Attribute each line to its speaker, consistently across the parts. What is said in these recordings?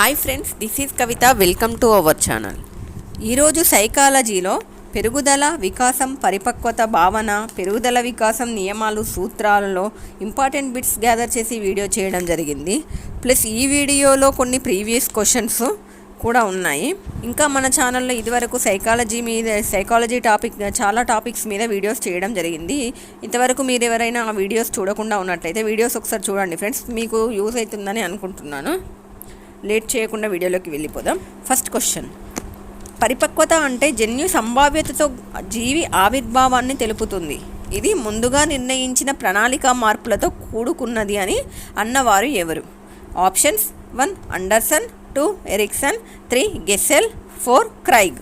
Speaker 1: Hi friends, this is Kavitha. Welcome to our channel. ఈరోజు సైకాలజీలో పెరుగుదల, వికాసం, పరిపక్వత, భావన, పెరుగుదల, వికాసం, నియమాలు, సూత్రాలలో ఇంపార్టెంట్ బిట్స్ గ్యాదర్ చేసి వీడియో చేయడం జరిగింది. ప్లస్ ఈ వీడియోలో కొన్ని ప్రీవియస్ క్వశ్చన్స్ కూడా ఉన్నాయి. ఇంకా మన ఛానల్లో ఇదివరకు సైకాలజీ చాలా టాపిక్స్ మీద వీడియోస్ చేయడం జరిగింది. ఇంతవరకు మీరు ఎవరైనా ఆ వీడియోస్ చూడకుండా ఉన్నట్లయితే వీడియోస్ ఒకసారి చూడండి ఫ్రెండ్స్, మీకు యూజ్ అవుతుందని అనుకుంటున్నాను. లేట్ చేయకుండా వీడియోలోకి వెళ్ళిపోదాం. ఫస్ట్ క్వశ్చన్, పరిపక్వత అంటే జన్యు సంభావ్యతతో జీవి ఆవిర్భావాన్ని తెలుపుతుంది. ఇది ముందుగా నిర్ణయించిన ప్రణాళికా మార్పులతో కూడుకున్నది అని అన్నవారు ఎవరు? Options 1 Anderson, 2 Erikson, 3 Gesell, 4 Craig.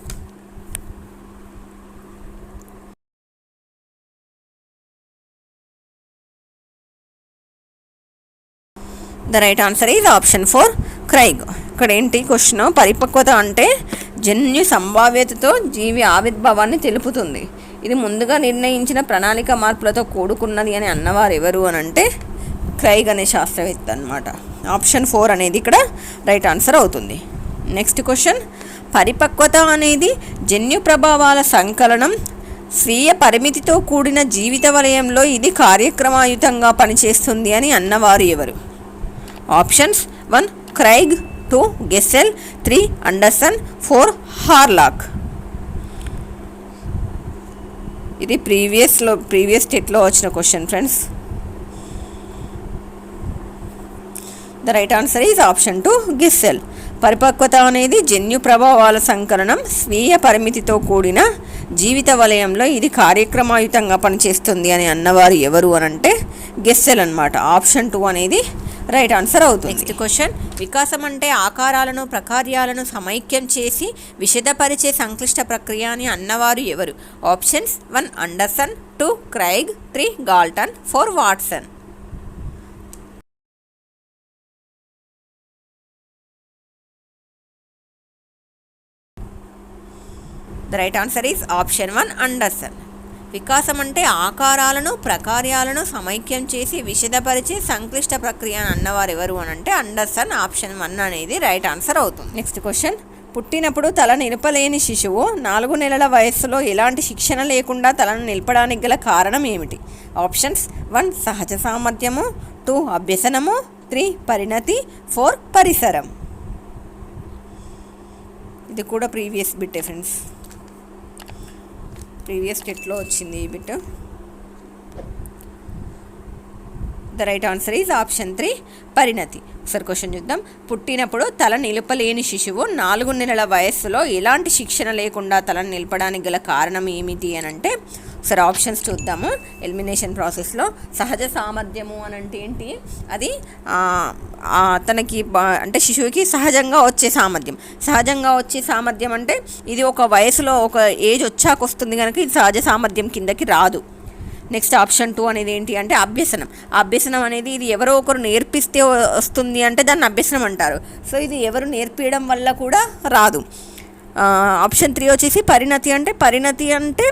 Speaker 1: The right answer is option 4 Craig. ఇక్కడ ఏంటి క్వశ్చన్, పరిపక్వత అంటే జన్యు సంభావ్యతతో జీవి ఆవిర్భావాన్ని తెలుపుతుంది. ఇది ముందుగా నిర్ణయించిన ప్రణాళిక మార్పులతో కూడుకున్నది అని అన్నవారు ఎవరు అని అంటే క్రైగ్ అనే శాస్త్రవేత్త అనమాట. ఆప్షన్ 4 అనేది ఇక్కడ రైట్ ఆన్సర్ అవుతుంది. నెక్స్ట్ క్వశ్చన్, పరిపక్వత అనేది జన్యు ప్రభావాల సంకలనం. స్వీయ పరిమితితో కూడిన జీవిత వలయంలో ఇది కార్యక్రమయుతంగా పనిచేస్తుంది అని అన్నవారు ఎవరు? Options 1 Craig, 2 గెస్సెల్, 3 Anderson, 4 Hurlock. ఇది ప్రీవియస్ స్టేట్లో వచ్చిన question friends. The right answer is option 2 గెస్సెల్. పరిపక్వత అనేది జన్యు ప్రభావాల సంకలనం. స్వీయ పరిమితితో కూడిన జీవిత వలయంలో ఇది కార్యక్రమయుతంగా పనిచేస్తుంది అని అన్నవారు ఎవరు అని అంటే గెస్సెల్ అనమాట. ఆప్షన్ 2 అనేది రైట్ ఆన్సర్ అవుతుంది. నెక్స్ట్ క్వశ్చన్, వికాసం అంటే ఆకారాలను, ప్రకార్యాలను సమైక్యం చేసి విశదపరిచే సంక్లిష్ట ప్రక్రియ అని అన్నవారు ఎవరు? Options 1 Anderson, 2 Craig, 3 Galton, 4 Watson. The right answer is option 1 Anderson. వికాసం అంటే ఆకారాలను, ప్రకార్యాలను సమైక్యం చేసి విశదపరిచే సంక్లిష్ట ప్రక్రియ అని అన్నవారు ఎవరు అని అంటే అండర్సన్. ఆప్షన్ 1 అనేది రైట్ ఆన్సర్ అవుతుంది. నెక్స్ట్ క్వశ్చన్, పుట్టినప్పుడు తల నిలపలేని శిశువు 4 నెలల వయస్సులో ఎలాంటి శిక్షణ లేకుండా తలను నిలపడానికి గల కారణం ఏమిటి? ఆప్షన్స్ 1 సహజ సామర్థ్యము, 2 అభ్యసనము, 3 పరిణతి, 4 పరిసరం. ఇది కూడా ప్రీవియస్ బిట్టే ఫ్రెండ్స్, ప్రీవియస్ స్టేట్లో వచ్చింది ఈ bit. The right answer is option 3 పరిణతి. ఒకసారి క్వశ్చన్ చూద్దాం. పుట్టినప్పుడు తల నిలపలేని శిశువు 4 నెలల వయస్సులో ఎలాంటి శిక్షణ లేకుండా తలను నిలపడానికి గల కారణం ఏమిటి అని అంటే ఒకసారి ఆప్షన్స్ చూద్దాము. ఎలిమినేషన్ ప్రాసెస్లో సహజ సామర్థ్యము అని అంటే ఏంటి? అది తనకి అంటే శిశువుకి సహజంగా వచ్చే సామర్థ్యం. సహజంగా వచ్చే సామర్థ్యం అంటే ఇది ఒక వయసులో ఒక ఏజ్ వచ్చాక వస్తుంది కనుక ఇది సహజ సామర్థ్యం కిందకి రాదు. నెక్స్ట్ ఆప్షన్ 2 అనేది ఏంటి అంటే అభ్యసనం. అభ్యసనం అనేది ఇది ఎవరో ఒకరు నేర్పిస్తే వస్తుంది అంటే దాన్ని అభ్యసనం అంటారు. సో ఇది ఎవరు నేర్పించడం వల్ల కూడా రాదు. ఆప్షన్ 3 వచ్చేసి పరిణతి. పరిణతి అంటే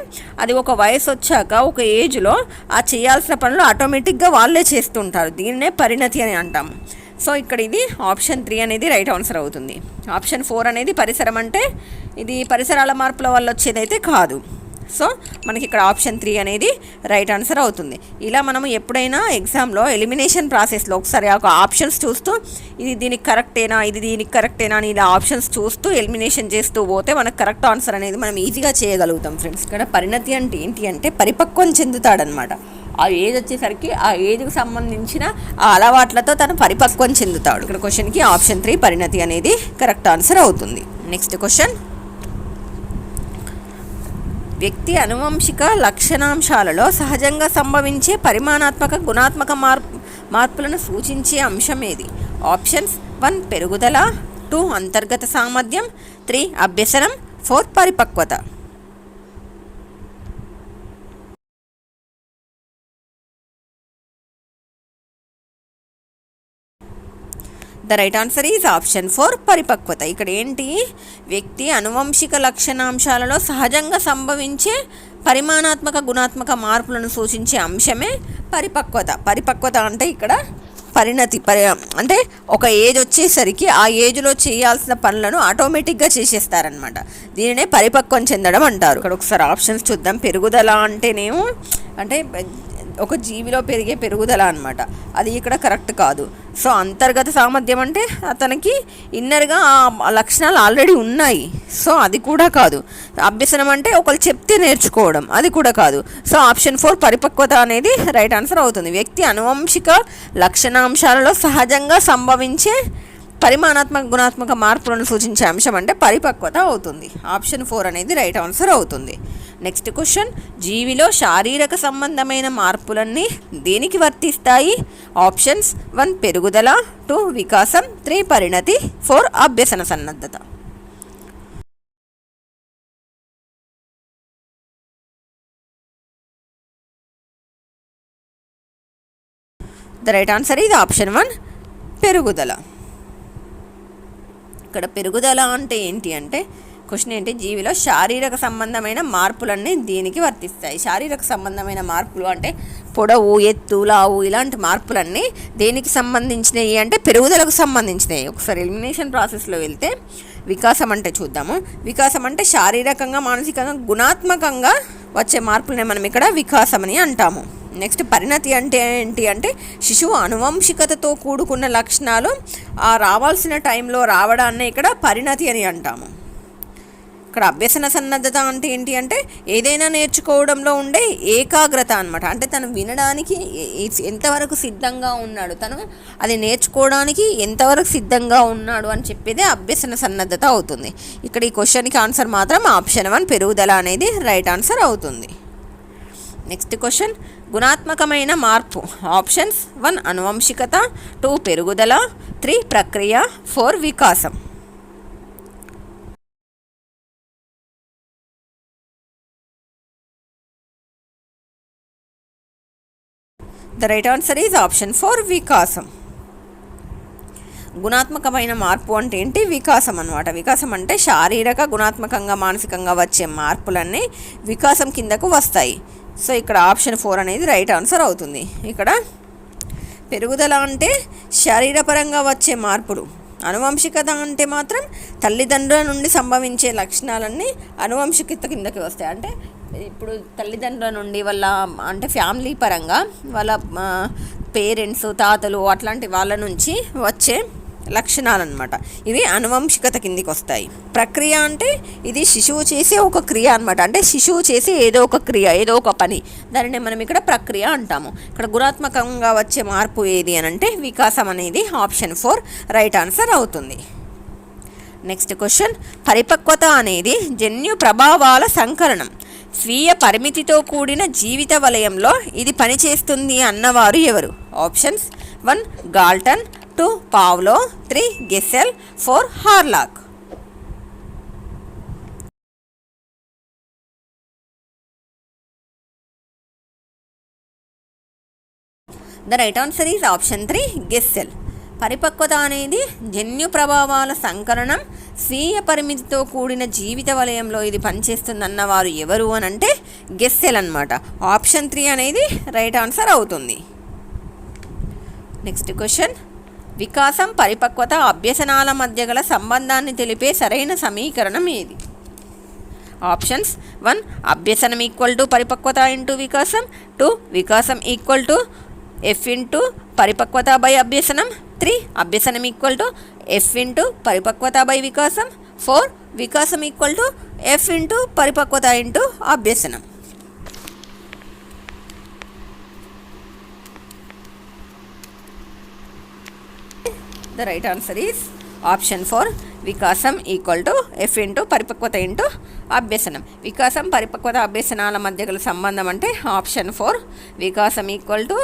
Speaker 1: అది ఒక వయసు వచ్చాక ఒక ఏజ్లో ఆ చేయాల్సిన పనులు ఆటోమేటిక్గా వాళ్ళే చేస్తుంటారు. దీన్నే పరిణతి అని అంటాము. సో ఇక్కడ ఇది ఆప్షన్ 3 అనేది రైట్ ఆన్సర్ అవుతుంది. ఆప్షన్ 4 అనేది పరిసరం. అంటే ఇది పరిసరాల మార్పుల వల్ల వచ్చేదైతే కాదు. సో మనకి ఇక్కడ ఆప్షన్ 3 అనేది రైట్ ఆన్సర్ అవుతుంది. ఇలా మనము ఎప్పుడైనా ఎగ్జామ్లో ఎలిమినేషన్ ప్రాసెస్లో ఒకసారి ఒక ఆప్షన్స్ చూస్తూ ఇది దీనికి కరెక్టేనా, ఇది దీనికి కరెక్టేనా అని ఇలా ఆప్షన్స్ చూస్తూ ఎలిమినేషన్ చేస్తూ పోతే మనకు కరెక్ట్ ఆన్సర్ అనేది మనం ఈజీగా చేయగలుగుతాం ఫ్రెండ్స్. ఇక్కడ పరిణతి అంటే ఏంటి అంటే పరిపక్వం చెందుతాడనమాట. ఆ ఏజ్ వచ్చేసరికి ఆ ఏజ్కి సంబంధించిన ఆ అలవాట్లతో తను పరిపక్వం చెందుతాడు. ఇక్కడ క్వశ్చన్కి ఆప్షన్ 3 పరిణతి అనేది కరెక్ట్ ఆన్సర్ అవుతుంది. నెక్స్ట్ క్వశ్చన్, వ్యక్తి అనువంశిక లక్షణాంశాలలో సహజంగా సంభవించే పరిమాణాత్మక, గుణాత్మక మార్పులను సూచించే అంశం ఏది? ఆప్షన్స్ 1 పెరుగుదల, 2 అంతర్గత సామర్థ్యం, 3 అభ్యసనం, 4 పరిపక్వత. The right answer is option 4 పరిపక్వత. ఇక్కడ ఏంటి, వ్యక్తి అనువంశిక లక్షణాంశాలలో సహజంగా సంభవించే పరిమాణాత్మక, గుణాత్మక మార్పులను సూచించే అంశమే పరిపక్వత. పరిపక్వత అంటే ఇక్కడ పరిణతి అంటే ఒక ఏజ్ వచ్చేసరికి ఆ ఏజ్లో చేయాల్సిన పనులను ఆటోమేటిక్గా చేసేస్తారనమాట. దీనినే పరిపక్వం చెందడం అంటారు. ఇక్కడ ఒకసారి ఆప్షన్స్ చూద్దాం. పెరుగుదల అంటేనేమో అంటే ఒక జీవిలో పెరిగే పెరుగుదల అనమాట, అది ఇక్కడ కరెక్ట్ కాదు. సో అంతర్గత సామర్థ్యం అంటే అతనికి ఇన్నర్గా ఆ లక్షణాలు ఆల్రెడీ ఉన్నాయి, సో అది కూడా కాదు. అభ్యసనం అంటే ఒకరు చెప్తే నేర్చుకోవడం, అది కూడా కాదు. సో ఆప్షన్ 4 పరిపక్వత అనేది రైట్ ఆన్సర్ అవుతుంది. వ్యక్తి అనువంశిక లక్షణాంశాలలో సహజంగా సంభవించే పరిమాణాత్మక గుణాత్మక మార్పులను సూచించే అంశం అంటే పరిపక్వత అవుతుంది. ఆప్షన్ 4 అనేది రైట్ ఆన్సర్ అవుతుంది. నెక్స్ట్ క్వశ్చన్, జీవిలో శారీరక సంబంధమైన మార్పులన్నీ దేనికి వర్తిస్తాయి? ఆప్షన్స్ 1 పెరుగుదల, 2 వికాసం, 3 పరిణతి, 4 అభ్యసన సన్నద్ధత. ద రైట్ ఆన్సర్ ఇది ఆప్షన్ 1 పెరుగుదల. ఇక్కడ పెరుగుదల అంటే ఏంటి అంటే క్వశ్చన్ ఏంటి, జీవిలో శారీరక సంబంధమైన మార్పులన్నీ దీనికి వర్తిస్తాయి. శారీరక సంబంధమైన మార్పులు అంటే పొడవు, ఎత్తు, లావు ఇలాంటి మార్పులన్నీ దేనికి సంబంధించినవి అంటే పెరుగుదలకు సంబంధించినవి. ఒకసారి ఎలిమినేషన్ ప్రాసెస్లో వెళ్తే వికాసం అంటే చూద్దాము. వికాసం అంటే శారీరకంగా, మానసికంగా, గుణాత్మకంగా వచ్చే మార్పులనే మనం ఇక్కడ వికాసం అని అంటాము. నెక్స్ట్ పరిణతి అంటే ఏంటి అంటే శిశువు అనువంశికతతో కూడుకున్న లక్షణాలు రావాల్సిన టైంలో రావడాన్ని ఇక్కడ పరిణతి అని అంటాము. ఇక్కడ అభ్యసన సన్నద్ధత అంటే ఏంటి అంటే ఏదైనా నేర్చుకోవడంలో ఉండే ఏకాగ్రత అనమాట. అంటే తను వినడానికి ఎంతవరకు సిద్ధంగా ఉన్నాడు, తను అది నేర్చుకోవడానికి ఎంతవరకు సిద్ధంగా ఉన్నాడు అని చెప్పేదే అభ్యసన సన్నద్ధత అవుతుంది. ఇక్కడ ఈ క్వశ్చన్కి ఆన్సర్ మాత్రం ఆప్షన్ 1 పెరుగుదల అనేది రైట్ ఆన్సర్ అవుతుంది. నెక్స్ట్ క్వశ్చన్, గుణాత్మకమైన మార్పు. ఆప్షన్స్ 1 అనువంశికత, 2 పెరుగుదల, 3 ప్రక్రియ, 4 వికాసం. The right answer is option 4 వికాసం. గుణాత్మకమైన మార్పు అంటే ఏంటి? వికాసం అనమాట. వికాసం అంటే శారీరక, గుణాత్మకంగా, మానసికంగా వచ్చే మార్పులన్నీ వికాసం కిందకు వస్తాయి. సో ఇక్కడ ఆప్షన్ 4 అనేది రైట్ ఆన్సర్ అవుతుంది. ఇక్కడ పెరుగుదల అంటే శారీరపరంగా వచ్చే మార్పులు, అనువంశికత అంటే మాత్రం తల్లిదండ్రుల నుండి సంభవించే లక్షణాలన్నీ అనువంశికత కిందకి వస్తాయి. అంటే ఇప్పుడు తల్లిదండ్రుల నుండి వాళ్ళ అంటే ఫ్యామిలీ పరంగా వాళ్ళ పేరెంట్స్, తాతలు అట్లాంటి వాళ్ళ నుంచి వచ్చే లక్షణాలు అనమాట, ఇవి అనువంశికత కిందికి వస్తాయి. ప్రక్రియ అంటే ఇది శిశువు చేసే ఒక క్రియ అనమాట. అంటే శిశువు చేసే ఏదో ఒక క్రియ, ఏదో ఒక పని, దానిని మనం ఇక్కడ ప్రక్రియ అంటాము. ఇక్కడ గుణాత్మకంగా వచ్చే మార్పు ఏది అని అంటే వికాసం అనేది ఆప్షన్ 4 రైట్ ఆన్సర్ అవుతుంది. నెక్స్ట్ క్వశ్చన్, పరిపక్వత అనేది జన్యు ప్రభావాల సంకలనం. స్వీయ పరిమితితో కూడిన జీవిత వలయంలో ఇది పనిచేస్తుంది అన్నవారు ఎవరు? Options 1 Galton, 2 Pavlo, 3 Gesell, 4 Hurlock. The right answer is option 3 గెస్సెల్. పరిపక్వత అనేది జన్యు ప్రభావాల సంకలనం, స్వీయ పరిమితితో కూడిన జీవిత వలయంలో ఇది పనిచేస్తుందన్నవారు ఎవరు అని అంటే గెస్సెల్ అనమాట. ఆప్షన్ 3 అనేది రైట్ ఆన్సర్ అవుతుంది. నెక్స్ట్ క్వశ్చన్, వికాసం, పరిపక్వత, అభ్యసనాల మధ్య గల సంబంధాన్ని తెలిపే సరైన సమీకరణం ఏది? ఆప్షన్స్ 1 అభ్యసనం ఈక్వల్ టు పరిపక్వత ఇంటూ వికాసం, 2 వికాసం ఈక్వల్ టు F ఇంటూ పరిపక్వత బై అభ్యసనం, 3 అభ్యసనం ఈక్వల్ టు F ఇంటూ పరిపక్వత బై వికాసం, 4 వికాసం ఈక్వల్ టు F ఇంటూ పరిపక్వత ఇంటూ అభ్యసనం. The right answer is option 4 వికాసం ఈక్వల్ టు F ఇంటూ పరిపక్వత ఇంటూ అభ్యసనం. వికాసం, పరిపక్వత, అభ్యసనాల మధ్య గల సంబంధం అంటే ఆప్షన్ 4 వికాసం ఈక్వల్ టు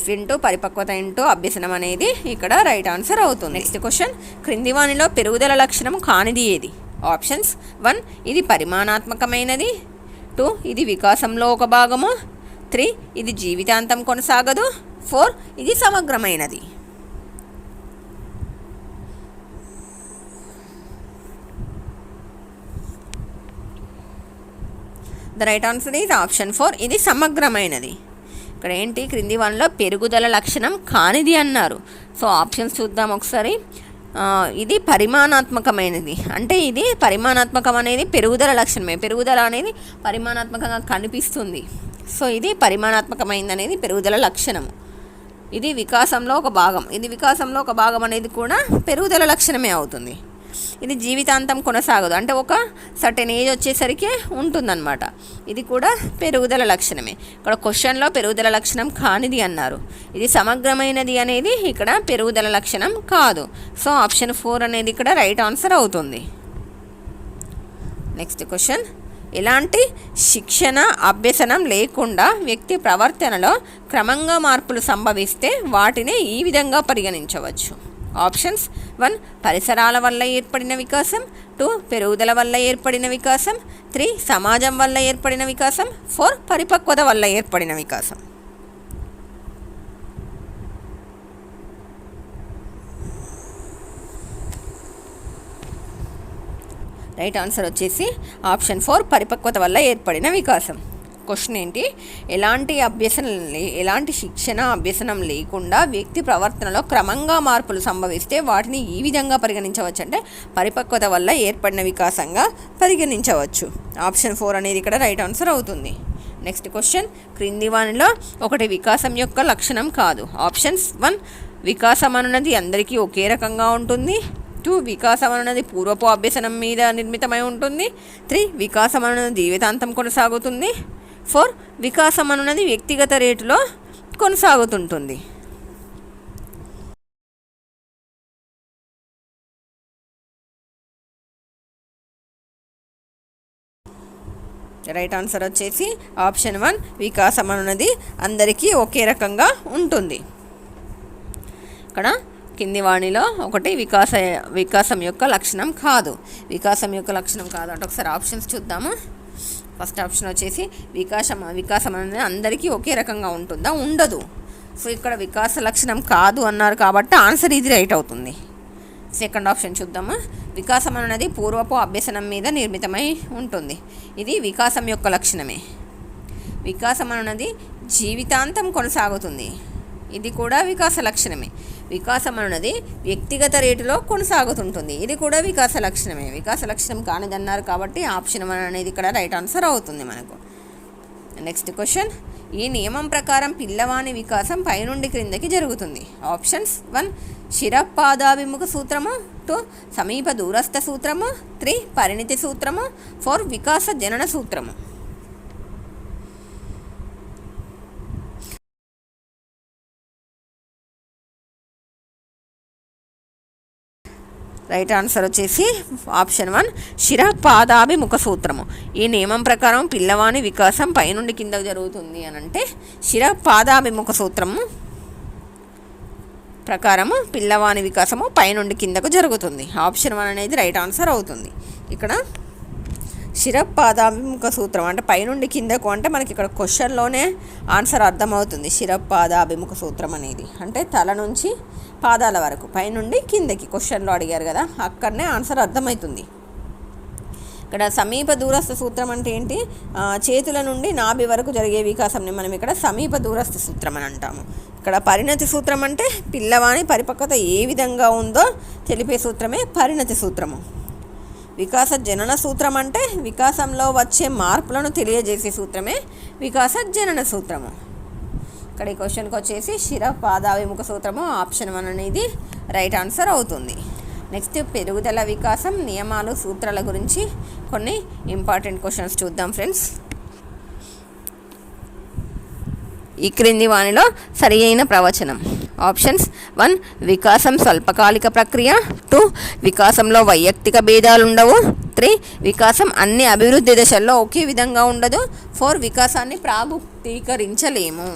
Speaker 1: F ఇంటూ పరిపక్వత ఇంటూ అభ్యసనం అనేది ఇక్కడ రైట్ ఆన్సర్ అవుతుంది. నెక్స్ట్ క్వశ్చన్, క్రింది వానిలో పెరుగుదల లక్షణం కానిది ఏది? ఆప్షన్స్ 1 ఇది పరిమాణాత్మకమైనది, 2 ఇది వికాసంలో ఒక భాగము, 3 ఇది జీవితాంతం కొనసాగదు, 4 ఇది సమగ్రమైనది. The right answer is option 4 ఇది సమగ్రమైనది. ఇక్కడ ఏంటి, క్రింది వానిలో పెరుగుదల లక్షణం కానిది అన్నారు. సో ఆప్షన్స్ చూద్దాం ఒకసారి. ఇది పరిమాణాత్మకమైనది, అంటే ఇది పరిమాణాత్మకం అనేది పెరుగుదల లక్షణమే. పెరుగుదల అనేది పరిమాణాత్మకంగా కనిపిస్తుంది. సో ఇది పరిమాణాత్మకమైనది అనేది పెరుగుదల లక్షణము. ఇది వికాసంలో ఒక భాగం. ఇది వికాసంలో ఒక భాగం అనేది కూడా పెరుగుదల లక్షణమే అవుతుంది. ఇది జీవితాంతం కొనసాగదు, అంటే ఒక సర్టెన్ ఏజ్ వచ్చేసరికి ఉంటుందన్నమాట. ఇది కూడా పెరుగుదల లక్షణమే. ఇక్కడ క్వశ్చన్లో పెరుగుదల లక్షణం కానిది అన్నారు. ఇది సమగ్రమైనది అనేది ఇక్కడ పెరుగుదల లక్షణం కాదు. సో ఆప్షన్ 4 అనేది ఇక్కడ రైట్ ఆన్సర్ అవుతుంది. నెక్స్ట్ క్వశ్చన్, ఎలాంటి శిక్షణ అభ్యసనం లేకుండా వ్యక్తి ప్రవర్తనలో క్రమంగా మార్పులు సంభవిస్తే వాటిని ఈ విధంగా పరిగణించవచ్చు. ఆప్షన్స్ 1 పరిసరాల వల్ల ఏర్పడిన వికాసం, 2 పెరుగుదల వల్ల ఏర్పడిన వికాసం, 3 సమాజం వల్ల ఏర్పడిన వికాసం, 4 పరిపక్వత వల్ల ఏర్పడిన వికాసం. రైట్ ఆన్సర్ వచ్చేసి ఆప్షన్ 4 పరిపక్వత వల్ల ఏర్పడిన వికాసం. క్వశ్చన్ ఏంటి, ఎలాంటి శిక్షణ అభ్యసనం లేకుండా వ్యక్తి ప్రవర్తనలో క్రమంగా మార్పులు సంభవిస్తే వాటిని ఈ విధంగా పరిగణించవచ్చు, అంటే పరిపక్వత వల్ల ఏర్పడిన వికాసంగా పరిగణించవచ్చు. ఆప్షన్ 4 అనేది ఇక్కడ రైట్ ఆన్సర్ అవుతుంది. నెక్స్ట్ క్వశ్చన్, క్రింది వానిలో ఒకటి వికాసం యొక్క లక్షణం కాదు. ఆప్షన్స్ 1 వికాసం అన్నది అందరికీ ఒకే రకంగా ఉంటుంది, 2 వికాసం అన్నది పూర్వపు అభ్యసనం మీద నిర్మితమై ఉంటుంది, 3 వికాసం అన్నది జీవితాంతం కొనసాగుతుంది, 4 వికాసం అన్నది వ్యక్తిగత రేటులో కొనసాగుతుంటుంది. రైట్ ఆన్సర్ వచ్చేసి ఆప్షన్ 1 వికాసం అన్నది అందరికీ ఒకే రకంగా ఉంటుంది. ఇక్కడ కింది వాణిలో ఒకటి వికాసం యొక్క లక్షణం కాదు. వికాసం యొక్క లక్షణం కాదు అంటే ఒకసారి ఆప్షన్స్ చూద్దాము. ఫస్ట్ ఆప్షన్ వచ్చేసి వికాసం అనేది అందరికీ ఒకే రకంగా ఉంటుందా, ఉండదు. సో ఇక్కడ వికాస లక్షణం కాదు అన్నారు కాబట్టి ఆన్సర్ ఇది రైట్ అవుతుంది. సెకండ్ ఆప్షన్ చూద్దాము. వికాసం అనేది పూర్వపు అభ్యసనం మీద నిర్మితమై ఉంటుంది. ఇది వికాసం యొక్క లక్షణమే. వికాసం అనేది జీవితాంతం కొనసాగుతుంది. ఇది కూడా వికాస లక్షణమే. వికాసం అన్నది వ్యక్తిగత రేటులో కొనసాగుతుంటుంది. ఇది కూడా వికాస లక్షణమే. వికాస లక్షణం కానిదన్నారు కాబట్టి ఆప్షన్ 1 అనేది ఇక్కడ రైట్ ఆన్సర్ అవుతుంది మనకు. నెక్స్ట్ క్వశ్చన్, ఈ నియమం ప్రకారం పిల్లవాని వికాసం పైనుండి క్రిందకి జరుగుతుంది. ఆప్షన్స్ 1 శిరపాదాభిముఖ సూత్రము, 2 సమీప దూరస్థ సూత్రము, 3 పరిణితి సూత్రము, 4 వికాస జనన సూత్రము. రైట్ ఆన్సర్ వచ్చేసి ఆప్షన్ 1 శిరపాదాభిముఖ సూత్రము. ఈ నియమం ప్రకారం పిల్లవాని వికాసం పైనుండి కిందకు జరుగుతుంది అని అంటే శిరపాదాభిముఖ సూత్రము ప్రకారము పిల్లవాని వికాసము పైనుండి కిందకు జరుగుతుంది. ఆప్షన్ 1 అనేది రైట్ ఆన్సర్ అవుతుంది. ఇక్కడ శిరపాదాభిముఖ సూత్రం అంటే పైనుండి కిందకు అంటే మనకి ఇక్కడ క్వశ్చన్లోనే ఆన్సర్ అర్థమవుతుంది. శిరపాదాభిముఖ సూత్రం అనేది అంటే తల నుంచి పాదాల వరకు పైనుండి కిందకి క్వశ్చన్లో అడిగారు కదా, అక్కడనే ఆన్సర్ అర్థమవుతుంది. ఇక్కడ సమీప దూరస్థ సూత్రం అంటే ఏంటి, చేతుల నుండి నాభి వరకు జరిగే వికాసంని మనం ఇక్కడ సమీప దూరస్థ సూత్రం అని అంటాము. ఇక్కడ పరిణతి సూత్రం అంటే పిల్లవాని పరిపక్వత ఏ విధంగా ఉందో తెలిపే సూత్రమే పరిణతి సూత్రము. వికాస జనన సూత్రం అంటే వికాసంలో వచ్చే మార్పులను తెలియజేసే సూత్రమే వికాస జనన సూత్రము. ఇక్కడ ఈ క్వశ్చన్కి వచ్చేసి శిరపాదాభిముఖ సూత్రము ఆప్షన్ 1 అనేది రైట్ ఆన్సర్ అవుతుంది. నెక్స్ట్ పెరుగుదల వికాసం నియమాలు సూత్రాల గురించి కొన్ని ఇంపార్టెంట్ క్వశ్చన్స్ చూద్దాం ఫ్రెండ్స్. ఈ క్రింది వానిలో సరి అయిన ప్రవచనం. ఆప్షన్స్ 1 వికాసం స్వల్పకాలిక ప్రక్రియ, 2 వికాసంలో వైయక్తిక భేదాలు ఉండవు, 3 వికాసం అన్ని అభివృద్ధి దశల్లో ఒకే విధంగా ఉండదు, 4 వికాసాన్ని ప్రాముఖ్యీకరించలేము.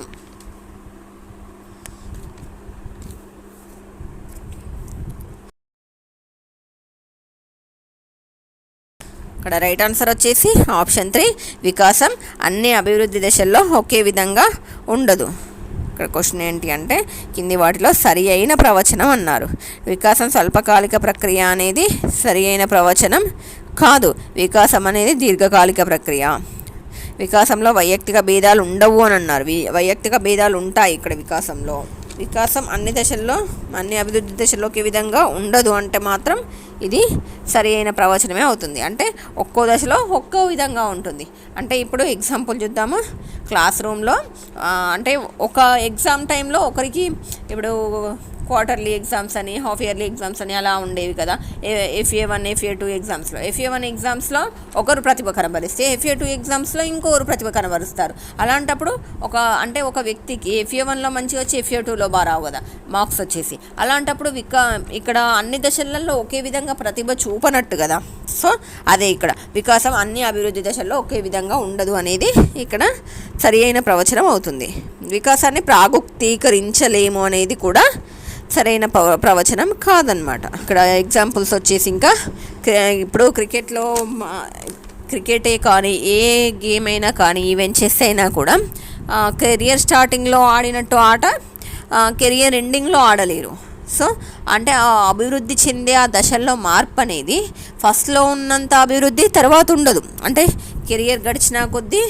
Speaker 1: ఇక్కడ రైట్ ఆన్సర్ వచ్చేసి ఆప్షన్ 3 వికాసం అన్ని అభివృద్ధి దశల్లో ఒకే విధంగా ఉండదు. ఇక్కడ క్వశ్చన్ ఏంటి అంటే కింది వాటిలో సరి అయిన ప్రవచనం అన్నారు. వికాసం స్వల్పకాలిక ప్రక్రియ అనేది సరి అయిన ప్రవచనం కాదు. వికాసం అనేది దీర్ఘకాలిక ప్రక్రియ. వికాసంలో వైయక్తిక భేదాలు ఉండవు అని అన్నారు. వైయక్తిక భేదాలు ఉంటాయి ఇక్కడ వికాసంలో. వికాసం అన్ని దశల్లో, అన్ని అభివృద్ధి దశల్లో ఒకే విధంగా ఉండదు అంటే మాత్రం ఇది సరి అయిన ప్రవచనమే అవుతుంది. అంటే ఒక్కో దశలో ఒక్కో విధంగా ఉంటుంది. అంటే ఇప్పుడు ఎగ్జాంపుల్ చూద్దాము. క్లాస్ రూమ్లో అంటే ఒక ఎగ్జామ్ టైంలో ఒకరికి ఇప్పుడు క్వార్టర్లీ ఎగ్జామ్స్ అని, హాఫ్ ఇయర్లీ ఎగ్జామ్స్ అని అలా ఉండేవి కదా. FA1 FA2 ఎగ్జామ్స్లో FA1 ఎగ్జామ్స్లో ఒకరు ప్రతిభ కనబరిస్తే FA2 ఎగ్జామ్స్లో ఇంకొకరు ప్రతిభ కనబరుస్తారు. అలాంటప్పుడు ఒక వ్యక్తికి FA1లో మంచిగా వచ్చి FA2లో బాగా రావు కదా మార్క్స్ వచ్చేసి. అలాంటప్పుడు ఇక్కడ అన్ని దశలలో ఒకే విధంగా ప్రతిభ చూపనట్టు కదా. సో అదే ఇక్కడ వికాసం అన్ని అభివృద్ధి దశల్లో ఒకే విధంగా ఉండదు అనేది ఇక్కడ సరి అయిన ప్రవచనం అవుతుంది. వికాసాన్ని ప్రాగుక్తీకరించలేము అనేది కూడా సరైన ప్రవచనం కాదనమాట. ఇక్కడ ఎగ్జాంపుల్స్ వచ్చేసి ఇంకా ఇప్పుడు క్రికెటే కానీ ఏ గేమ్ అయినా కానీ, ఈవెన్ చెస్ అయినా కూడా కెరియర్ స్టార్టింగ్లో ఆడినట్టు ఆట కెరియర్ ఎండింగ్లో ఆడలేరు. సో అంటే ఆ అభివృద్ధి చెందే ఆ దశల్లో మార్పు అనేది ఫస్ట్లో ఉన్నంత అభివృద్ధి తర్వాత ఉండదు. అంటే కెరియర్ గడిచిన కొద్దీ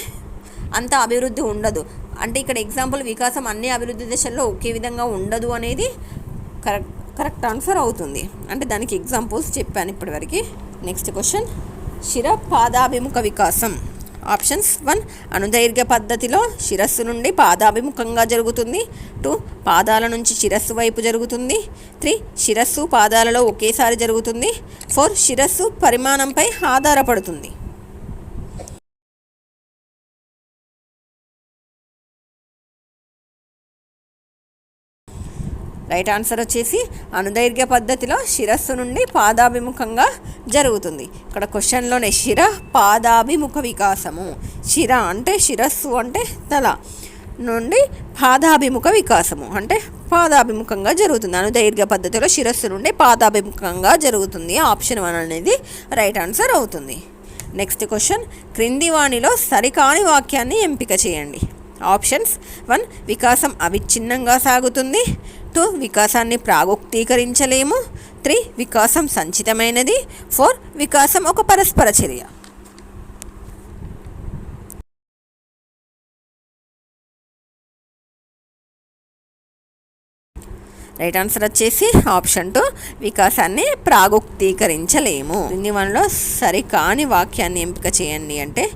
Speaker 1: అంత అభివృద్ధి ఉండదు. అంటే ఇక్కడ ఎగ్జాంపుల్ వికాసం అన్ని అభివృద్ధి దశల్లో ఒకే విధంగా ఉండదు అనేది కరెక్ట్ ఆన్సర్ అవుతుంది. అంటే దానికి ఎగ్జాంపుల్స్ చెప్పాను ఇప్పటివరకు. నెక్స్ట్ క్వశ్చన్, శిర పాదాభిముఖ వికాసం. ఆప్షన్స్ 1 అనుదైర్ఘ్య పద్ధతిలో శిరస్సు నుండి పాదాభిముఖంగా జరుగుతుంది. 2 పాదాల నుంచి శిరస్సు వైపు జరుగుతుంది. 3 శిరస్సు పాదాలలో ఒకేసారి జరుగుతుంది. 4 శిరస్సు పరిమాణంపై ఆధారపడుతుంది. రైట్ ఆన్సర్ వచ్చేసి అనుదైర్ఘ్య పద్ధతిలో శిరస్సు నుండి పాదాభిముఖంగా జరుగుతుంది. ఇక్కడ క్వశ్చన్లోనే శిర పాదాభిముఖ వికాసము. శిర అంటే శిరస్సు అంటే తల నుండి పాదాభిముఖ వికాసము అంటే పాదాభిముఖంగా జరుగుతుంది. అనుదైర్ఘ్య పద్ధతిలో శిరస్సు నుండి పాదాభిముఖంగా జరుగుతుంది. ఆప్షన్ 1 అనేది రైట్ ఆన్సర్ అవుతుంది. నెక్స్ట్ క్వశ్చన్, క్రింది వాణిలో సరికాని వాక్యాన్ని ఎంపిక చేయండి. ఆప్షన్స్ 1 వికాసం అవిచ్ఛిన్నంగా సాగుతుంది. 2 వికాసాన్ని ప్రాగుక్తీకరించలేము. 3 వికాసం సంచితమైనది. 4 వికాసం ఒక పరస్పర చర్య. రైట్ ఆన్సర్ వచ్చేసి ఆప్షన్ 2 వికాసాన్ని ప్రాగుక్తీకరించలేము. క్రింది వానిలో సరికాని వాక్యాన్ని ఎంపిక చేయండి అంటే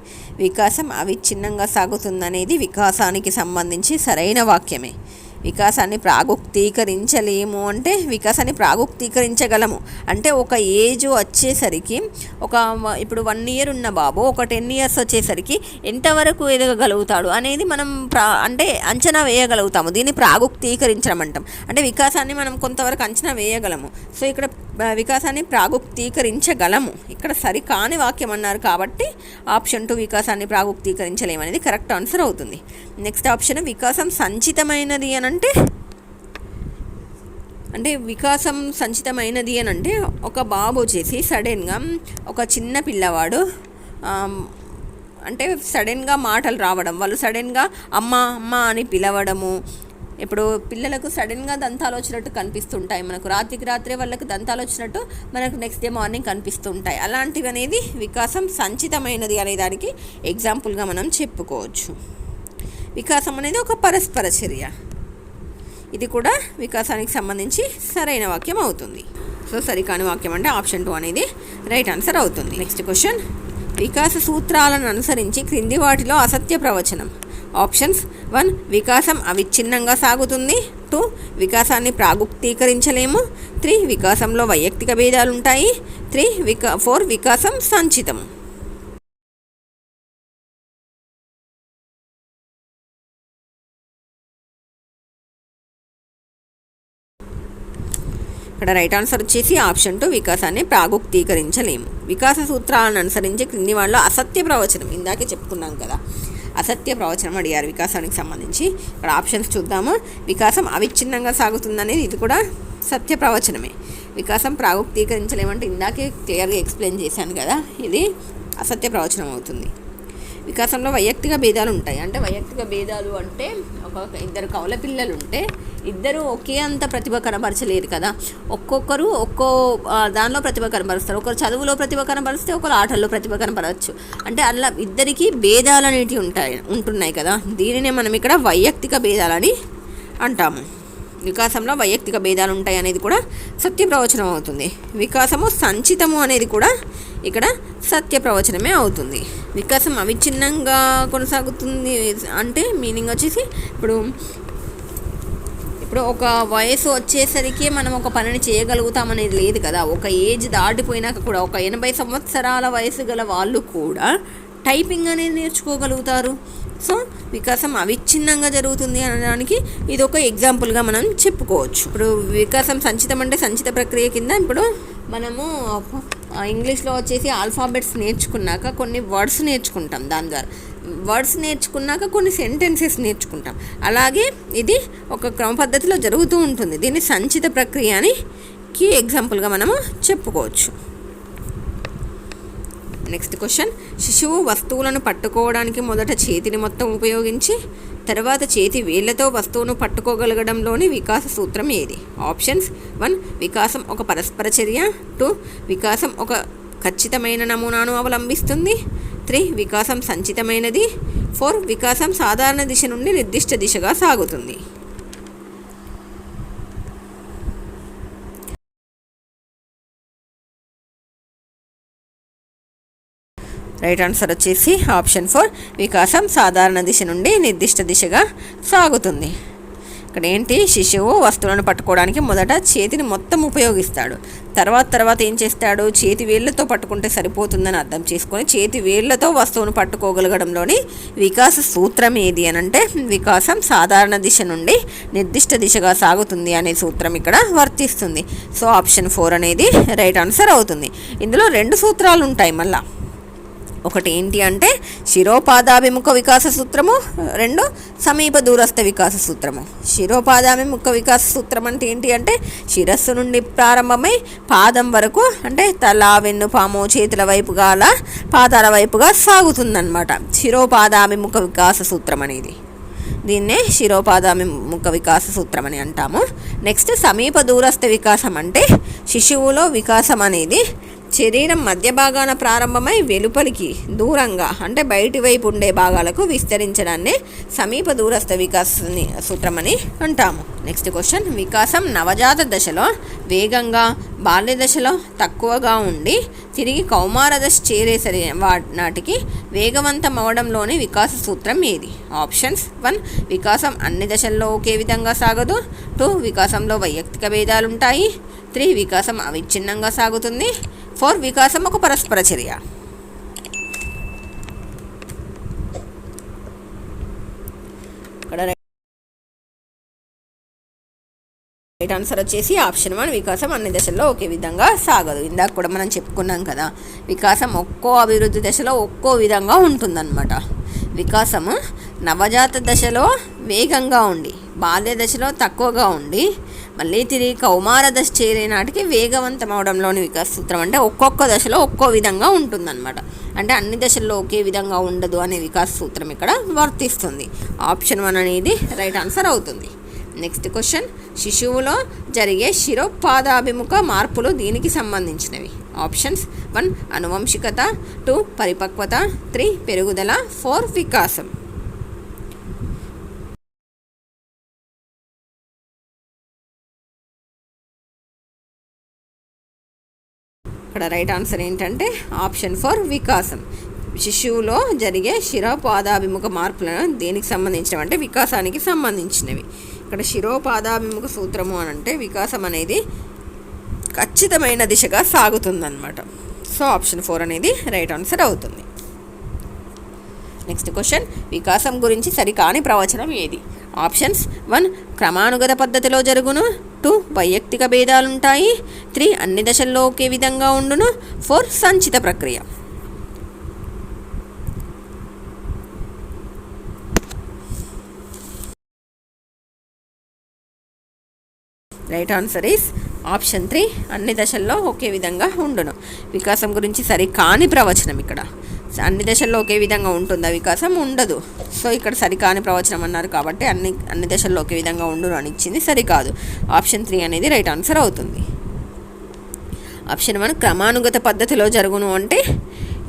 Speaker 1: వికాసం అవిచ్ఛిన్నంగా సాగుతుందనేది వికాసానికి సంబంధించి సరైన వాక్యమే. వికాసాన్ని ప్రాగుక్తీకరించలేము అంటే వికాసాన్ని ప్రాగుక్తీకరించగలము. అంటే ఒక ఏజ్ వచ్చేసరికి ఇప్పుడు 1 ఇయర్ ఉన్న బాబు ఒక 10 ఇయర్స్ వచ్చేసరికి ఎంతవరకు ఎదగగలుగుతాడు అనేది మనం అంటే అంచనా వేయగలుగుతాము. దీన్ని ప్రాగుక్తీకరించడం అంటాం. అంటే వికాసాన్ని మనం కొంతవరకు అంచనా వేయగలము. సో ఇక్కడ వికాసాన్ని ప్రాగుక్తీకరించగలము. ఇక్కడ సరికాని వాక్యం అన్నారు కాబట్టి ఆప్షన్ 2 వికాసాన్ని ప్రాగుక్తీకరించలేము అనేది కరెక్ట్ ఆన్సర్ అవుతుంది. నెక్స్ట్ ఆప్షన్, వికాసం సంచితమైనది అని అంటే వికాసం సంచితమైనది అని అంటే ఒక బాబు వచ్చేసి సడన్గా ఒక చిన్న పిల్లవాడు అంటే సడన్గా మాటలు రావడం, వాళ్ళు సడన్గా అమ్మ అమ్మ అని పిలవడము. ఇప్పుడు పిల్లలకు సడన్గా దంతాలు వచ్చినట్టు కనిపిస్తుంటాయి. మనకు రాత్రికి రాత్రే వాళ్ళకి దంతాలు వచ్చినట్టు మనకు నెక్స్ట్ డే మార్నింగ్ కనిపిస్తుంటాయి. అలాంటివి అనేది వికాసం సంచితమైనది అనే దానికి ఎగ్జాంపుల్గా మనం చెప్పుకోవచ్చు. వికాసం అనేది ఒక పరస్పర చర్య. ఇది కూడా వికాసానికి సంబంధించి సరైన వాక్యం అవుతుంది. సో సరికాని వాక్యం అంటే ఆప్షన్ 2 అనేది రైట్ ఆన్సర్ అవుతుంది. నెక్స్ట్ క్వశ్చన్, వికాస సూత్రాలను అనుసరించి క్రింది వాటిలో అసత్య ప్రవచనం. ఆప్షన్స్ 1 వికాసం అవిచ్ఛిన్నంగా సాగుతుంది. 2 వికాసాన్ని ప్రాగుక్తీకరించలేము. 3 వికాసంలో వైయక్తిక భేదాలు ఉంటాయి. 4 వికాసం సంచితం. ఇక్కడ రైట్ ఆన్సర్ వచ్చేసి ఆప్షన్ 2 వికాసాన్ని ప్రాగుక్తీకరించలేము. వికాస సూత్రాలను అనుసరించి క్రింది వాళ్ళలో అసత్య ప్రవచనం, ఇందాకే చెప్పుకున్నాం కదా అసత్య ప్రవచనం అడిగారు వికాసానికి సంబంధించి. ఇక్కడ ఆప్షన్స్ చూద్దాము. వికాసం అవిచ్ఛిన్నంగా సాగుతుందనేది ఇది కూడా సత్య ప్రవచనమే. వికాసం ప్రాగుక్తీకరించలేమంటే ఇందాకే క్లియర్గా ఎక్స్ప్లెయిన్ చేశాను కదా, ఇది అసత్య ప్రవచనం అవుతుంది. వికాసంలో వైయక్తిక భేదాలు ఉంటాయి. అంటే వైయక్తిక భేదాలు అంటే ఇద్దరు కవల పిల్లలు ఉంటే ఇద్దరు ఒకే అంత ప్రతిభ కనబరచలేరు కదా, ఒక్కొక్కరు ఒక్కో దానిలో ప్రతిభ కనబరుస్తారు. ఒకరు చదువులో ప్రతిభ కనబరిస్తే ఒకరు ఆటల్లో ప్రతిభ కనబరవచ్చు. అంటే అలా ఇద్దరికి భేదాలు అనేటివి ఉంటున్నాయి కదా, దీనినే మనం ఇక్కడ వైయక్తిక భేదాలని అంటాము. వికాసంలో వైయక్తిక భేదాలు ఉంటాయి అనేది కూడా సత్య ప్రవచనం అవుతుంది. వికాసము సంచితము అనేది కూడా ఇక్కడ సత్య ప్రవచనమే అవుతుంది. వికాసం అవిచ్ఛిన్నంగా కొనసాగుతుంది అంటే మీనింగ్ వచ్చేసి ఇప్పుడు ఒక వయసు వచ్చేసరికి మనం ఒక పనిని చేయగలుగుతామనేది లేదు కదా. ఒక ఏజ్ దాటిపోయినాక కూడా ఒక 80 సంవత్సరాల వయసు గల వాళ్ళు కూడా టైపింగ్ అనేది నేర్చుకోగలుగుతారు. సో వికాసం అవిచ్ఛిన్నంగా జరుగుతుంది అనడానికి ఇది ఒక ఎగ్జాంపుల్గా మనం చెప్పుకోవచ్చు. ఇప్పుడు వికాసం సంచితం అంటే సంచిత ప్రక్రియ కింద ఇప్పుడు మనము ఇంగ్లీష్లో వచ్చేసి ఆల్ఫాబెట్స్ నేర్చుకున్నాక కొన్ని వర్డ్స్ నేర్చుకుంటాం, దాని ద్వారా వర్డ్స్ నేర్చుకున్నాక కొన్ని సెంటెన్సెస్ నేర్చుకుంటాం. అలాగే ఇది ఒక క్రమ పద్ధతిలో జరుగుతూ ఉంటుంది. దీన్ని సంచిత ప్రక్రియ అని ఎగ్జాంపుల్గా మనము చెప్పుకోవచ్చు. నెక్స్ట్ క్వశ్చన్, శిశువు వస్తువులను పట్టుకోవడానికి మొదట చేతిని మొత్తం ఉపయోగించి తర్వాత చేతి వేళ్లతో వస్తువును పట్టుకోగలగడంలోని వికాస సూత్రం ఏది? ఆప్షన్స్ 1 వికాసం ఒక పరస్పర చర్య, 2 వికాసం ఒక ఖచ్చితమైన నమూనాను అవలంబిస్తుంది, 3 వికాసం సంచితమైనది, 4 వికాసం సాధారణ దిశ నుండి నిర్దిష్ట దిశగా సాగుతుంది. రైట్ ఆన్సర్ వచ్చేసి ఆప్షన్ 4 వికాసం సాధారణ దిశ నుండి నిర్దిష్ట దిశగా సాగుతుంది. ఇక్కడ ఏంటి, శిశువు వస్తువులను పట్టుకోవడానికి మొదట చేతిని మొత్తం ఉపయోగిస్తాడు. తర్వాత ఏం చేస్తాడు, చేతి వేళ్లతో పట్టుకుంటే సరిపోతుందని అర్థం చేసుకొని చేతి వేళ్లతో వస్తువును పట్టుకోగలగడంలోని వికాస సూత్రం ఏది అని అంటే వికాసం సాధారణ దిశ నుండి నిర్దిష్ట దిశగా సాగుతుంది అనే సూత్రం ఇక్కడ వర్తిస్తుంది. సో ఆప్షన్ 4 అనేది రైట్ ఆన్సర్ అవుతుంది. ఇందులో 2 సూత్రాలు ఉంటాయి. మళ్ళీ ఒకటి ఏంటి అంటే శిరోపాదాభిముఖ వికాస సూత్రము, 2 సమీప దూరస్థ వికాస సూత్రము. శిరోపాదాభిముఖ వికాస సూత్రం అంటే ఏంటి అంటే శిరస్సు నుండి ప్రారంభమై పాదం వరకు అంటే తల, వెన్నుపాము, చేతుల వైపుగా అలా పాదాల వైపుగా సాగుతుందన్నమాట శిరోపాదాభిముఖ వికాస సూత్రం అనేది. దీన్నే శిరోపాదాభిముఖ వికాస సూత్రం అని అంటాము. నెక్స్ట్ సమీప దూరస్థ వికాసం అంటే శిశువులో వికాసం అనేది శరీరం మధ్య భాగాన ప్రారంభమై వెలుపలికి దూరంగా అంటే బయటి వైపు ఉండే భాగాలకు విస్తరించడాన్ని సమీప దూరస్థ వికాస సూత్రం అని అంటాము. నెక్స్ట్ క్వశ్చన్, వికాసం నవజాత దశలో వేగంగా, బాల్య దశలో తక్కువగా ఉండి తిరిగి కౌమార దశ చేరేసరి నాటికి వేగవంతం అవడంలోని వికాస సూత్రం ఏది? ఆప్షన్స్ 1 వికాసం అన్ని దశల్లో ఒకే విధంగా సాగదు, 2 వికాసంలో వైయక్తిక భేదాలుంటాయి, 3 వికాసం అవిచ్ఛిన్నంగా సాగుతుంది, 4 వికాసం ఒక పరస్పర చర్య. ఇక్కడ రైట్ ఆన్సర్ వచ్చేసి ఆప్షన్ 1 వికాసం అన్ని దశల్లో ఒకే విధంగా సాగదు. ఇందాక కూడా మనం చెప్పుకున్నాం కదా, వికాసం ఒక్కో అభివృద్ధి దశలో ఒక్కో విధంగా ఉంటుందన్నమాట. వికాసము నవజాత దశలో వేగంగా ఉండి, బాల్య దశలో తక్కువగా ఉండి, మళ్ళీ తిరిగి కౌమార దశ చేరే నాటికి వేగవంతం అవడంలోని వికాస సూత్రం అంటే ఒక్కొక్క దశలో ఒక్కో విధంగా ఉంటుందన్నమాట. అంటే అన్ని దశల్లో ఒకే విధంగా ఉండదు అనే వికాస సూత్రం ఇక్కడ వర్తిస్తుంది. ఆప్షన్ 1 అనేది రైట్ ఆన్సర్ అవుతుంది. నెక్స్ట్ క్వశ్చన్, శిశువులో జరిగే శిరోపాదాభిముఖ మార్పులు దీనికి సంబంధించినవి? ఆప్షన్స్ 1 అనువంశికత, 2 పరిపక్వత, 3 పెరుగుదల, 4 వికాసం. ఇక్కడ రైట్ ఆన్సర్ ఏంటంటే ఆప్షన్ 4 వికాసం. శిశువులో జరిగే శిరోపాదాభిముఖ మార్పులను దేనికి సంబంధించినవి అంటే వికాసానికి సంబంధించినవి. ఇక్కడ శిరోపాదాభిముఖ సూత్రము అని అంటే వికాసం అనేది ఖచ్చితమైన దిశగా సాగుతుందన్నమాట. సో ఆప్షన్ 4 అనేది రైట్ ఆన్సర్ అవుతుంది. నెక్స్ట్ క్వశ్చన్, వికాసం గురించి సరికాని ప్రవచనం ఏది? ఆప్షన్స్ 1 క్రమానుగత పద్ధతిలో జరుగును, 2 వైయక్తిక భేదాలుంటాయి, 3 అన్ని దశల్లో ఒకే విధంగా ఉండును, 4 సంచిత ప్రక్రియ. రైట్ ఆన్సర్ ఈస్ ఆప్షన్ 3 అన్ని దశల్లో ఒకే విధంగా ఉండును. వికాసం గురించి సరికాని ప్రవచనం. ఇక్కడ అన్ని దశల్లో ఒకే విధంగా ఉంటుందా వికాసం? ఉండదు. సో ఇక్కడ సరికాని ప్రవచనం అన్నారు కాబట్టి అన్ని దశల్లో ఒకే విధంగా ఉండును అని ఇచ్చింది సరికాదు. ఆప్షన్ 3 అనేది రైట్ ఆన్సర్ అవుతుంది. ఆప్షన్ 1 క్రమానుగత పద్ధతిలో జరుగును అంటే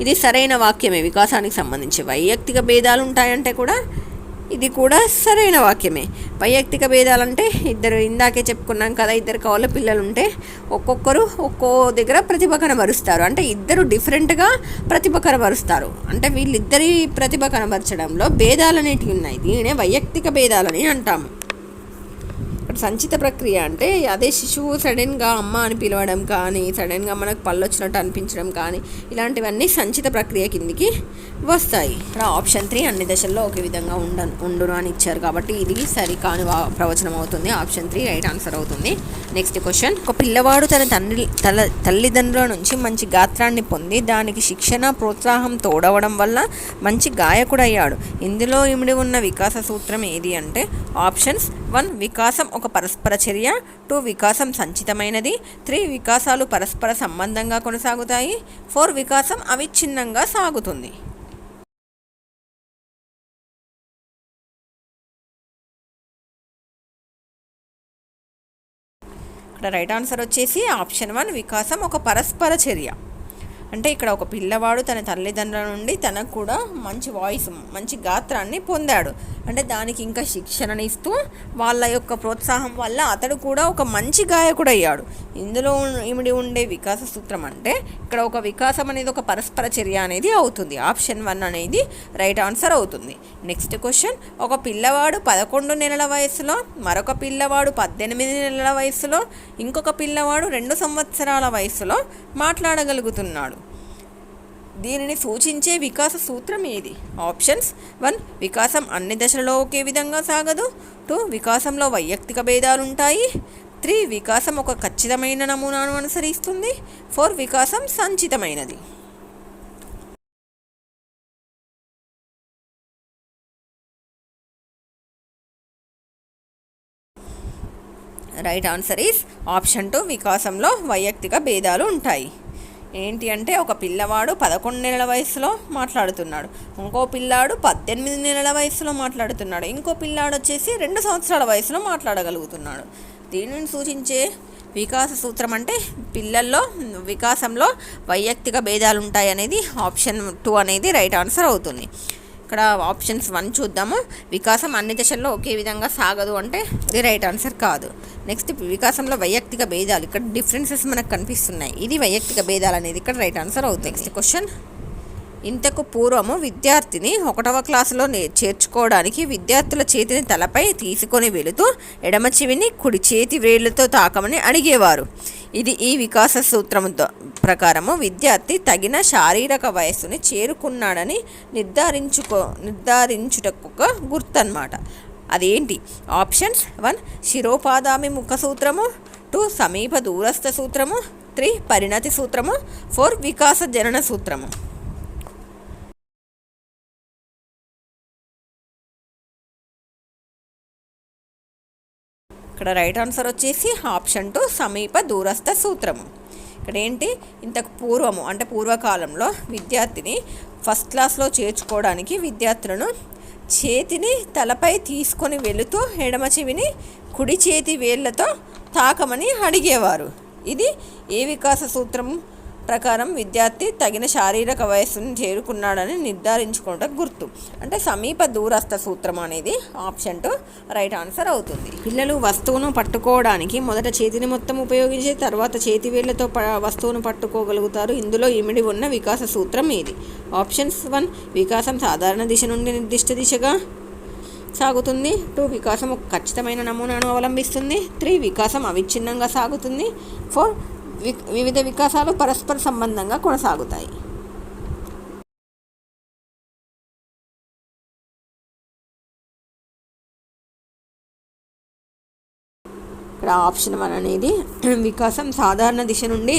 Speaker 1: ఇది సరైన వాక్యమే. వికాసానికి సంబంధించి వైయక్తిక భేదాలు ఉంటాయంటే కూడా ఇది కూడా సరైన వాక్యమే. వైయక్తిక భేదాలంటే ఇందాకే చెప్పుకున్నాం కదా, ఇద్దరు కౌల పిల్లలు ఉంటే ఒక్కొక్కరు ఒక్కో దగ్గర ప్రతిభ కనబరుస్తారు. అంటే ఇద్దరు డిఫరెంట్గా ప్రతిభ కనబరుస్తారు. అంటే వీళ్ళిద్దరి ప్రతిభ కనబరచడంలో భేదాలు అనేటివి ఉన్నాయి. దీనినే వైయక్తిక భేదాలని అంటాము. ఇక్కడ సంచిత ప్రక్రియ అంటే అదే శిశువు సడన్గా అమ్మ అని పిలవడం కానీ, సడన్గా మనకు పళ్ళు వచ్చినట్టు అనిపించడం కానీ, ఇలాంటివన్నీ సంచిత ప్రక్రియ కిందికి వస్తాయి. ఇక్కడ ఆప్షన్ 3 అన్ని దశల్లో ఒకే విధంగా ఉండును అని ఇచ్చారు కాబట్టి ఇది సరికాని ప్రవచనం అవుతుంది. ఆప్షన్ 3 రైట్ ఆన్సర్ అవుతుంది. Next question. ఒక పిల్లవాడు తన తల్లిదండ్రుల నుంచి మంచి గాత్రాన్ని పొంది దానికి శిక్షణ ప్రోత్సాహం తోడవడం వల్ల మంచి గాయకుడయ్యాడు. ఇందులో ఇమిడి ఉన్న వికాస సూత్రం ఏది అంటే ఆప్షన్స్ 1 వికాసం ఒక పరస్పర చర్య, 2 వికాసం సంచితమైనది, 3 వికాసాలు పరస్పర సంబంధంగా కొనసాగుతాయి, 4 వికాసం అవిచ్ఛిన్నంగా సాగుతుంది. ఇక్కడ రైట్ ఆన్సర్ వచ్చేసి ఆప్షన్ 1 వికాసం ఒక పరస్పర చర్య. అంటే ఇక్కడ ఒక పిల్లవాడు తన తల్లిదండ్రుల నుండి తనకు కూడా మంచి వాయిస్, మంచి గాత్రాన్ని పొందాడు. అంటే దానికి ఇంకా శిక్షణని ఇస్తూ వాళ్ళ యొక్క ప్రోత్సాహం వల్ల అతడు కూడా ఒక మంచి గాయకుడు అయ్యాడు. ఇందులో ఇమిడి ఉండే వికాస సూత్రం అంటే ఇక్కడ ఒక వికాసం అనేది ఒక పరస్పర చర్య అనేది అవుతుంది. ఆప్షన్ 1 అనేది రైట్ ఆన్సర్ అవుతుంది. Next question. ఒక పిల్లవాడు 11 నెలల వయసులో, మరొక పిల్లవాడు 18 నెలల వయసులో, ఇంకొక పిల్లవాడు 2 సంవత్సరాల వయసులో మాట్లాడగలుగుతున్నాడు. దీనిని సూచించే వికాస సూత్రం ఏది? ఆప్షన్స్ 1 వికాసం అన్ని దశలలో ఒకే విధంగా సాగదు, 2 వికాసంలో వైయక్తిక భేదాలుంటాయి, 3 వికాసం ఒక ఖచ్చితమైన నమూనాను అనుసరిస్తుంది, 4 వికాసం సంచితమైనది. రైట్ ఆన్సర్ ఈస్ ఆప్షన్ 2 వికాసంలో వైయక్తిక భేదాలు ఉంటాయి. ఏంటి అంటే ఒక పిల్లవాడు 11 నెలల వయసులో మాట్లాడుతున్నాడు, ఇంకో పిల్లాడు 18 నెలల వయసులో మాట్లాడుతున్నాడు, ఇంకో పిల్లాడు వచ్చేసి 2 సంవత్సరాల వయసులో మాట్లాడగలుగుతున్నాడు. దీనిని సూచించే వికాస సూత్రం అంటే పిల్లల్లో వికాసంలో వైయక్తిక భేదాలు ఉంటాయి అనేది ఆప్షన్ 2 అనేది రైట్ ఆన్సర్ అవుతుంది. ఇక్కడ ఆప్షన్స్ 1 చూద్దాము. వికాసం అన్ని దశల్లో ఒకే విధంగా సాగదు అంటే ఇది రైట్ ఆన్సర్ కాదు. నెక్స్ట్ వికాసంలో వైయక్తిక భేదాలు, ఇక్కడ డిఫరెన్సెస్ మనకు కనిపిస్తున్నాయి, ఇది వైయక్తిక భేదాలు అనేది ఇక్కడ రైట్ ఆన్సర్ అవుతుంది. Next question. ఇంతకు పూర్వము విద్యార్థిని 1వ క్లాసులో చేర్చుకోవడానికి విద్యార్థుల చేతిని తలపై తీసుకొని వెళుతూ ఎడమ చెవిని కుడి చేతి వేళ్లతో తాకమని అడిగేవారు. ఇది ఈ వికాస సూత్రం ప్రకారము విద్యార్థి తగిన శారీరక వయస్సుని చేరుకున్నాడని నిర్ధారించుటకు ఒక గుర్తు అన్నమాట. అదేంటి? ఆప్షన్స్ 1 శిరోపాదామి ముఖ సూత్రము, 2 సమీప దూరస్థ సూత్రము, 3 పరిణతి సూత్రము, 4 వికాస జనన సూత్రము. ఇక్కడ రైట్ ఆన్సర్ వచ్చేసి ఆప్షన్ 2 సమీప దూరస్థ సూత్రము. ఇక్కడ ఏంటి? ఇంతకు పూర్వము అంటే పూర్వకాలంలో విద్యార్థిని ఫస్ట్ క్లాస్లో చేర్చుకోవడానికి విద్యార్థులను చేతిని తలపై తీసుకొని వెళుతూ ఎడమ చెవిని కుడి చేతి వేళ్లతో తాకమని అడిగేవారు. ఇది ఏ వికాస సూత్రం ప్రకారం విద్యార్థి తగిన శారీరక వయస్సును చేరుకున్నాడని నిర్ధారించుకోవడం గుర్తు. అంటే సమీప దూరస్థ సూత్రం అనేది ఆప్షన్ 2 రైట్ ఆన్సర్ అవుతుంది. పిల్లలు వస్తువును పట్టుకోవడానికి మొదట చేతిని మొత్తం ఉపయోగించి తర్వాత చేతి వేళ్లతో వస్తువును పట్టుకోగలుగుతారు. ఇందులో ఇమిడి ఉన్న వికాస సూత్రం ఏది? ఆప్షన్స్ 1 వికాసం సాధారణ దిశ నుండి నిర్దిష్ట దిశగా సాగుతుంది, 2 వికాసం ఒక ఖచ్చితమైన నమూనాను అవలంబిస్తుంది, 3 వికాసం అవిచ్ఛిన్నంగా సాగుతుంది, 4 వివిధ వికాసాలు పరస్పర సంబంధంగా కొనసాగుతాయి. ఇక్కడ ఆప్షన్ 1 అనేది వికాసం సాధారణ దిశ నుండి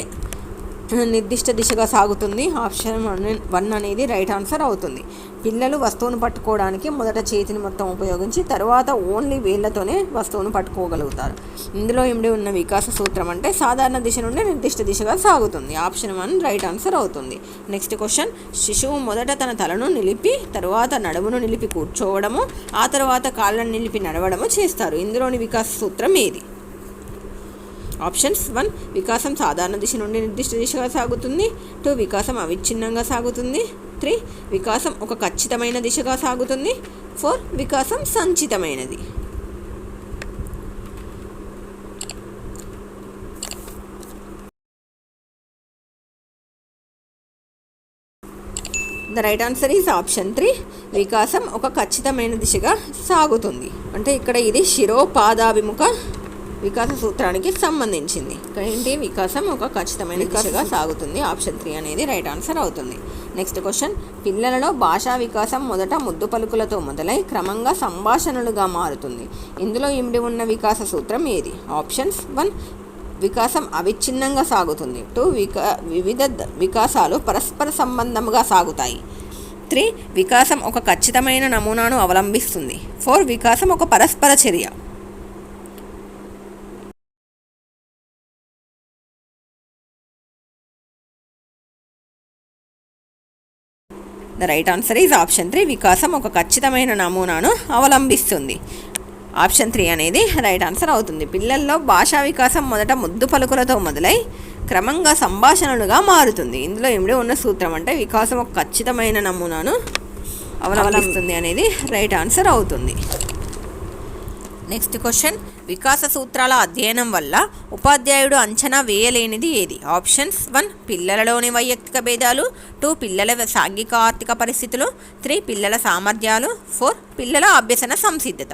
Speaker 1: నిర్దిష్ట దిశగా సాగుతుంది. ఆప్షన్ 1 అనేది రైట్ ఆన్సర్ అవుతుంది. పిల్లలు వస్తువును పట్టుకోవడానికి మొదట చేతిని మొత్తం ఉపయోగించి తర్వాత ఓన్లీ వేళ్లతోనే వస్తువును పట్టుకోగలుగుతారు. ఇందులో ఇమిడి ఉన్న వికాస సూత్రం అంటే సాధారణ దిశ నుండి నిర్దిష్ట దిశగా సాగుతుంది. ఆప్షన్ 1 రైట్ ఆన్సర్ అవుతుంది. నెక్స్ట్ క్వశ్చన్, శిశువు మొదట తన తలను నిలిపి తర్వాత నడుమును నిలిపి కూర్చోవడము, ఆ తర్వాత కాళ్ళను నిలిపి నడవడము చేస్తారు. ఇందులోని వికాస సూత్రం ఏది? ఆప్షన్స్ 1 వికాసం సాధారణ దిశ నుండి నిర్దిష్ట దిశగా సాగుతుంది. 2 వికాసం అవిచ్ఛిన్నంగా సాగుతుంది. 3 వికాసం ఒక ఖచ్చితమైన దిశగా సాగుతుంది. 4 వికాసం సంచితమైనది. The right answer is option 3 వికాసం ఒక ఖచ్చితమైన దిశగా సాగుతుంది. అంటే ఇక్కడ ఇది శిరోపాదాభిముఖ వికాస సూత్రానికి సంబంధించింది. ఇక్కడ ఏంటి? వికాసం ఒక ఖచ్చితమైన దిశగా సాగుతుంది. ఆప్షన్ 3 అనేది రైట్ ఆన్సర్ అవుతుంది. నెక్స్ట్ క్వశ్చన్, పిల్లలలో భాషా వికాసం మొదట ముద్దు పలుకులతో మొదలై క్రమంగా సంభాషణలుగా మారుతుంది. ఇందులో ఇమిడి ఉన్న వికాస సూత్రం ఏది? ఆప్షన్స్ 1 వికాసం అవిచ్ఛిన్నంగా సాగుతుంది. 2 వివిధ వికాసాలు పరస్పర సంబంధంగా సాగుతాయి. 3 వికాసం ఒక ఖచ్చితమైన నమూనాను అవలంబిస్తుంది. 4 వికాసం ఒక పరస్పర చర్య. The right answer is option 3 వికాసం ఒక ఖచ్చితమైన నమూనాను అవలంబిస్తుంది. ఆప్షన్ 3 అనేది రైట్ ఆన్సర్ అవుతుంది. పిల్లల్లో భాషా వికాసం మొదట ముద్దు పలుకులతో మొదలై క్రమంగా సంభాషణలుగా మారుతుంది. ఇందులో ఇమిడి ఉన్న సూత్రం అంటే వికాసం ఒక ఖచ్చితమైన నమూనాను అవలంబిస్తుంది అనేది రైట్ ఆన్సర్ అవుతుంది. నెక్స్ట్ క్వశ్చన్, వికాస సూత్రాల అధ్యయనం వల్ల ఉపాధ్యాయుడు అంచనా వేయలేనిది ఏది? ఆప్షన్స్ 1 పిల్లలలోని వైయక్తిక భేదాలు, 2 పిల్లల సాంఘిక ఆర్థిక పరిస్థితులు, 3 పిల్లల సామర్థ్యాలు, 4 పిల్లల అభ్యసన సంసిద్ధత.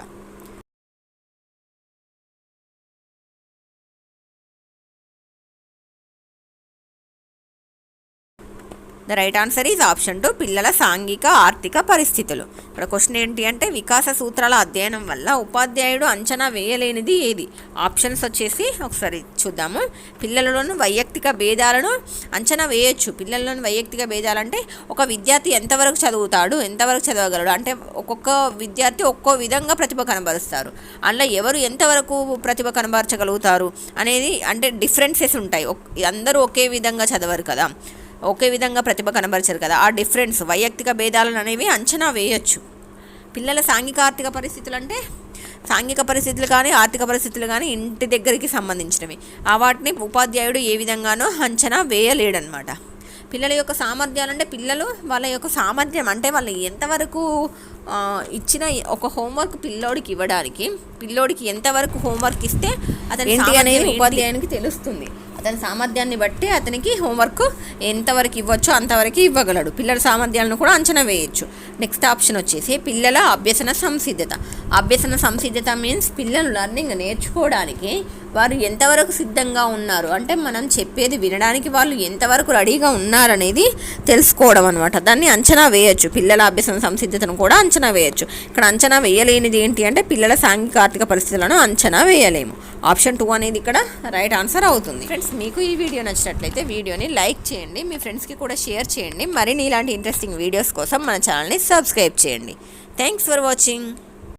Speaker 1: The right answer is option 2 పిల్లల సాంఘిక ఆర్థిక పరిస్థితులు. ఇక్కడ క్వశ్చన్ ఏంటి అంటే వికాస సూత్రాల అధ్యయనం వల్ల ఉపాధ్యాయుడు అంచనా వేయలేనిది ఏది? ఆప్షన్స్ వచ్చేసి ఒకసారి చూద్దాము. పిల్లలలోని వైయక్తిక భేదాలను అంచనా వేయొచ్చు. పిల్లల్లోని వైయక్తిక భేదాలంటే ఒక విద్యార్థి ఎంతవరకు చదువుతాడు, ఎంతవరకు చదవగలడు, అంటే ఒక్కొక్క విద్యార్థి ఒక్కో విధంగా ప్రతిభ కనబరుస్తారు. అందులో ఎవరు ఎంతవరకు ప్రతిభ కనబరచగలుగుతారు అనేది అంటే డిఫరెన్సెస్ ఉంటాయి. అందరూ ఒకే విధంగా చదవరు కదా, ఒకే విధంగా ప్రతిభ కనబరచరు కదా. ఆ డిఫరెన్స్ వైయక్తిక భేదాలను అనేవి అంచనా వేయొచ్చు. పిల్లల సాంఘిక ఆర్థిక పరిస్థితులు అంటే సాంఘిక పరిస్థితులు కానీ ఆర్థిక పరిస్థితులు కానీ ఇంటి దగ్గరికి సంబంధించినవి. ఆ వాటిని ఉపాధ్యాయుడు ఏ విధంగానో అంచనా వేయలేడనమాట. పిల్లల యొక్క సామర్థ్యాలు అంటే పిల్లలు వాళ్ళ యొక్క సామర్థ్యం అంటే వాళ్ళు ఎంతవరకు ఇచ్చిన ఒక హోంవర్క్ పిల్లోడికి ఇవ్వడానికి, పిల్లోడికి ఎంతవరకు హోంవర్క్ ఇస్తే అతని ఏంటి అనేది ఉపాధ్యాయునికి తెలుస్తుంది. అతని సామర్థ్యాన్ని బట్టి అతనికి హోంవర్క్ ఎంతవరకు ఇవ్వచ్చో అంతవరకు ఇవ్వగలడు. పిల్లల సామర్థ్యాలను కూడా అంచనా వేయచ్చు. నెక్స్ట్ ఆప్షన్ వచ్చేసి పిల్లల అభ్యసన సంసిద్ధత. అభ్యసన సంసిద్ధత మీన్స్ పిల్లలు లర్నింగ్ నేర్చుకోవడానికి వారు ఎంతవరకు సిద్ధంగా ఉన్నారు, అంటే మనం చెప్పేది వినడానికి వాళ్ళు ఎంతవరకు రెడీగా ఉన్నారనేది తెలుసుకోవడం అనమాట. దాన్ని అంచనా వేయచ్చు. పిల్లల అభ్యసన సంసిద్ధతను కూడా అంచనా వేయచ్చు. ఇక్కడ అంచనా వేయలేనిది ఏంటి అంటే పిల్లల సాంఘిక ఆర్థిక పరిస్థితులను అంచనా వేయలేము. ఆప్షన్ 2 అనేది ఇక్కడ రైట్ ఆన్సర్ అవుతుంది. ఫ్రెండ్స్, మీకు ఈ వీడియో నచ్చినట్లయితే వీడియోని లైక్ చేయండి, మీ ఫ్రెండ్స్కి కూడా షేర్ చేయండి. మరిన్ని ఇలాంటి ఇంట్రెస్టింగ్ వీడియోస్ కోసం మన ఛానల్ని సబ్స్క్రైబ్ చేయండి. Thanks for watching.